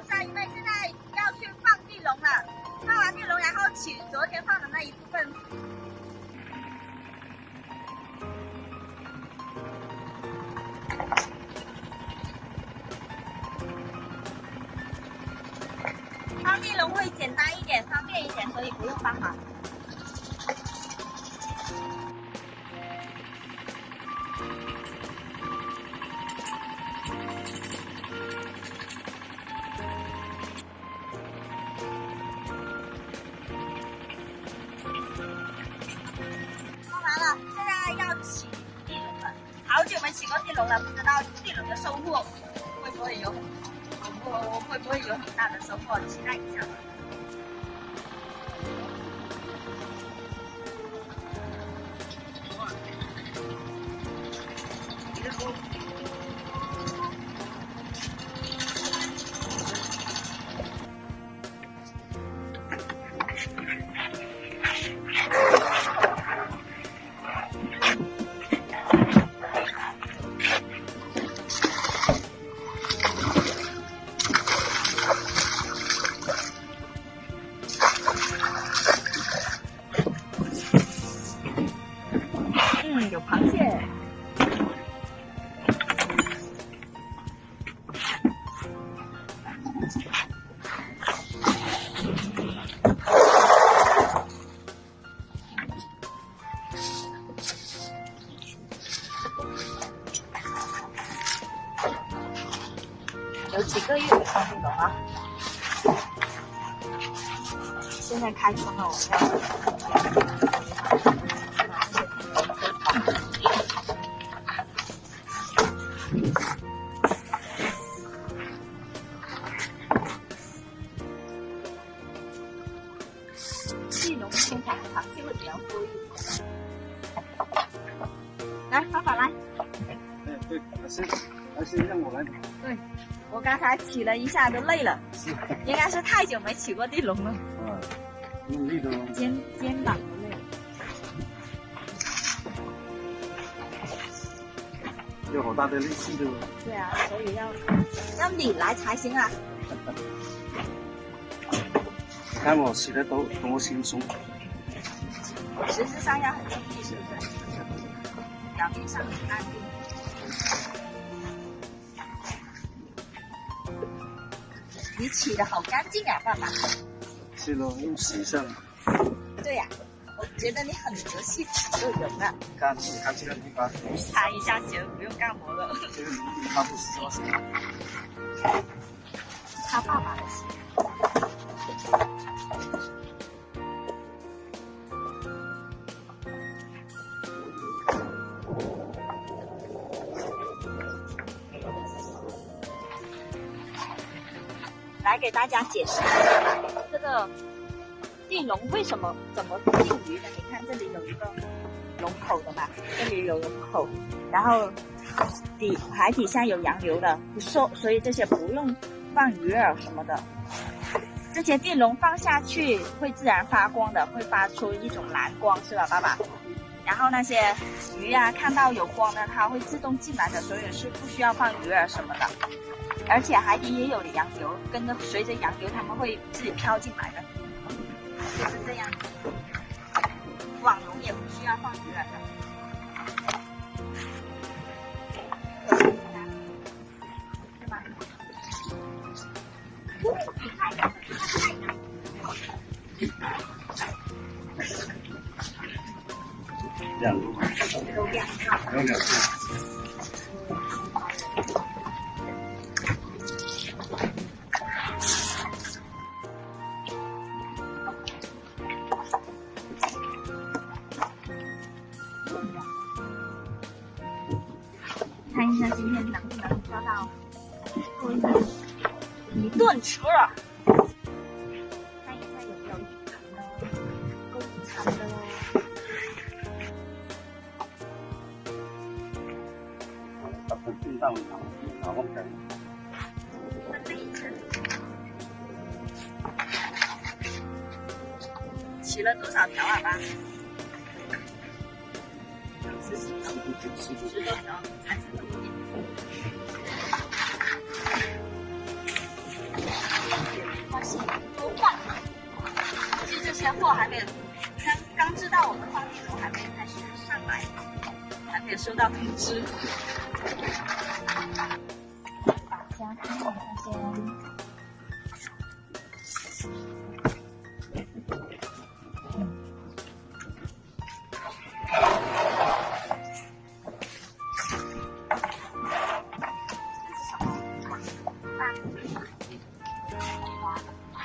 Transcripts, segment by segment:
下一位现在要去放地笼了，放完地笼然后取昨天放的那一部分。放地笼会简单一点，方便一点，所以不用帮忙。放完了，现在要起地笼了。好久没起过地笼了，不知道地笼的收获会不会有我会不会有很大的收获？期待一下吧。有螃蟹。有几个月没放地笼啊？现在开春了，我要。地笼天才螃蟹会比较多一点。来，爸爸来。对，还是让我来。对，我刚才起了一下都累了，应该是太久没起过地笼了。用力的。肩膀都累了。有好大的力气的。对啊，所以要你来才行啊。你看我起的多轻松。实质上要很用力，是不是？表面上很安定。你起得好干净啊，爸爸。是咯，用洗上。对呀，我觉得你很得气起个人啊。你看这个地方。擦一下鞋，不用干活了。这个他不是说什么？他爸爸的鞋。来给大家解释一下吧，这个地笼怎么进鱼的？你看这里有一个龙口的嘛，这里有龙口，然后海底下有洋流的，所以这些不用放鱼饵什么的。这些地笼放下去会自然发光的，会发出一种蓝光，是吧，爸爸？然后那些鱼啊，看到有光呢，它会自动进来的，所以是不需要放鱼饵什么的。而且海底也有洋流，随着洋流，它们会自己飘进来的，就是这样。网笼也不需要放鱼饵的，是吧？两个吗？有两个。有两个。看一下今天能不能抓到多一顿吃。看一下有没有隐藏的够隐藏的喽。把它地上拿忘干。起了多少条啊，爸？10多条，还是很多。现货还没有，刚知道我们放地龙还没开始上来，还没有收到通知。把家看一下先。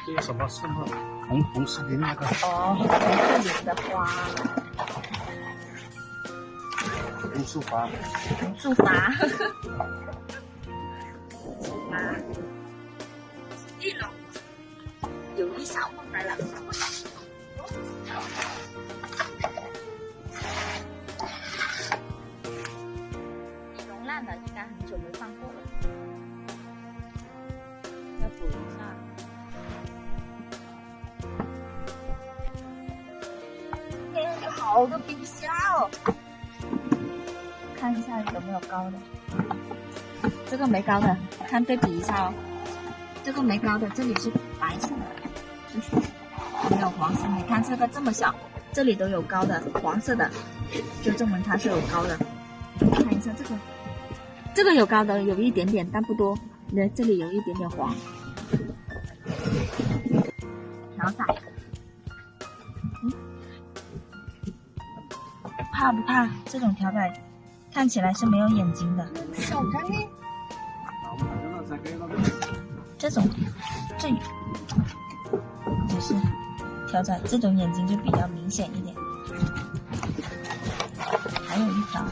这个什么什么红树林那个？哦，红树林的花。红树花。红树伐。地龙有一小梦来了。地龙烂了，应该很久没放过了，要补一下。有好多冰虾哦，看一下有没有高的。这个没高的，看对比一下哦。这个没高的，这里是白色的，就是没有黄色。你看这个这么小，这里都有高的，黄色的，就证明它是有高的。看一下这个，这个有高的，有一点点，但不多。这里有一点点黄。条仔。怕不怕？这种条仔看起来是没有眼睛的。小看呢？这种，这也是条仔，这种眼睛就比较明显一点。还有一条，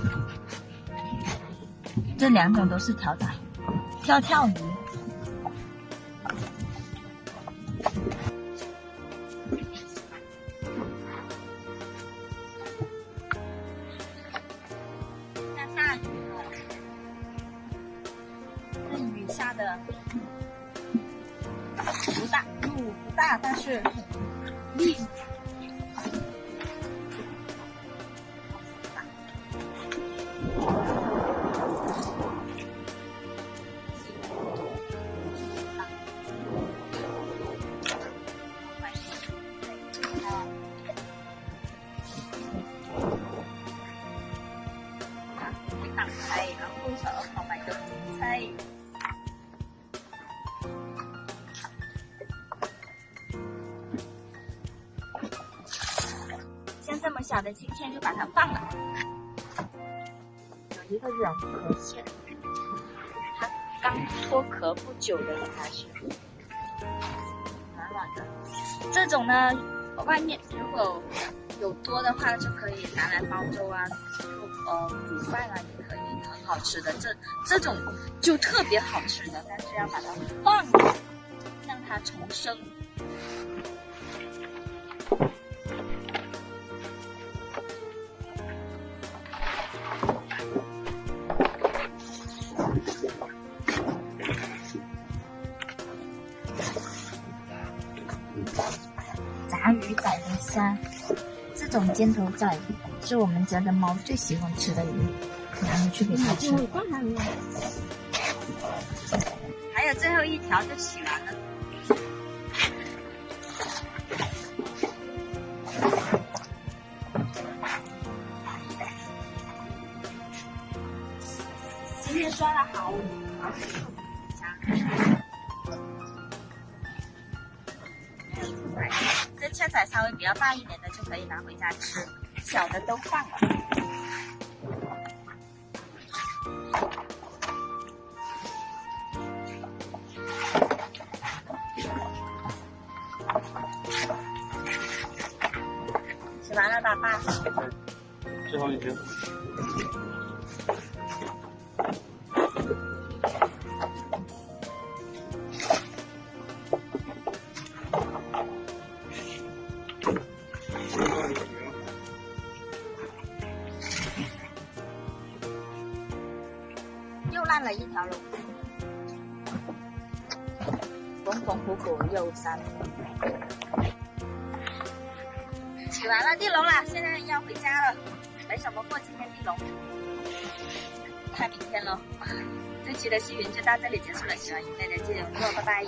这两种都是条仔，跳鱼。下的不大，路不大，但是力。特係啊，通常同埋個西。像这么小的今天就把它放了。有一个软壳蟹，它刚脱壳不久的应该是软软的。这种呢，外面如果有多的话，就可以拿来煲粥啊，煮饭啊也可以，很好吃的。这种就特别好吃的，但是要把它放了，让它重生。炸鱼仔的虾，这种尖头仔是我们家的猫最喜欢吃的鱼，拿回去给它吃。还有最后一条就洗完了。今天刷了好多这切仔稍微比较大一点的就可以拿回家吃，小的都放了。吃完了吧，爸？最后一天。又烂了一条龙，缝缝补补又3。取完了地龙了，现在要回家了，没什么货，今天地龙，看明天咯。这期的新闻就到这里结束了，喜欢鱼类的记得关注我，拜拜。